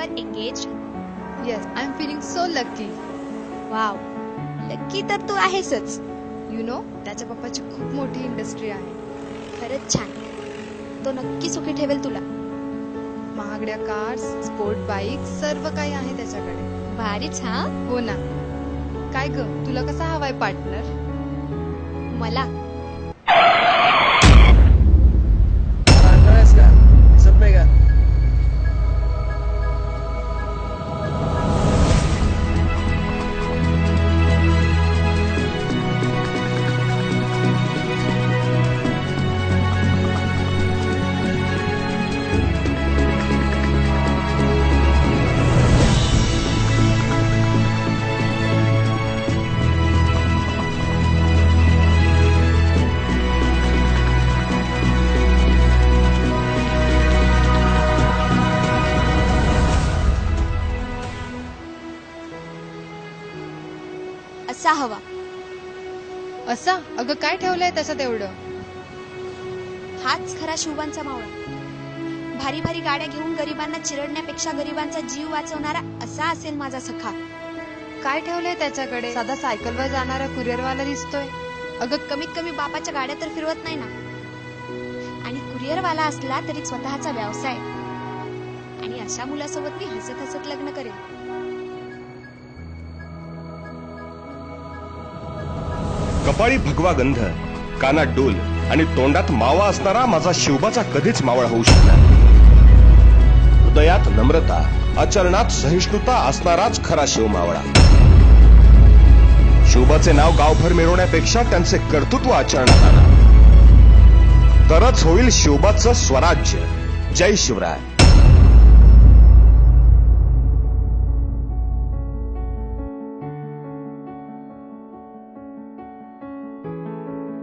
are engaged? Yes, I'm feeling so lucky. Wow. Lucky तर तू आहेसच. You know, त्याच्या पप्पाची खूप मोठी इंडस्ट्री आहे. खरंच छान. तो नक्की सुखी ठेवेल तुला. महागड्या कार्स, स्पोर्ट बाईक सर्व काही आहे त्याच्याकडे. भारीच हा. हो ना. काय ग, तुला कसा हवाय पार्टनर? मला असा हवा. असा? अगं काय ठेवलंय त्याच्यात एवढं? हाच खरा शिवबांचा मावळा. भारी भारी गाड्या घेऊन गरिबांना चिरडण्यापेक्षा गरिबांचा जीव वाचवणारा असा असेल माझा सखा. काय ठेवलंय त्याच्याकडे? साधा सायकलवर जाणारा कुरिअरवाला दिसतोय. अगं कमीत कमी बापाच्या गाड्या तर फिरवत नाही ना. आणि कुरिअरवाला असला तरी स्वतःचा व्यवसाय. आणि अशा मुलासोबत मी हसत हसत लग्न करेन. कपाळी भगवा गंध, कानात डोल आणि तोंडात मावा असणारा माझा शिवबाचा कधीच मावळा होऊ शकला. हृदयात नम्रता, आचरणात सहिष्णुता असणाराच खरा शिव मावळा. शिवबाचे नाव गावभर मिरवण्यापेक्षा त्यांचे कर्तृत्व आचरणात आणा, तरच होईल शिवबाचं स्वराज्य. जय शिवराय.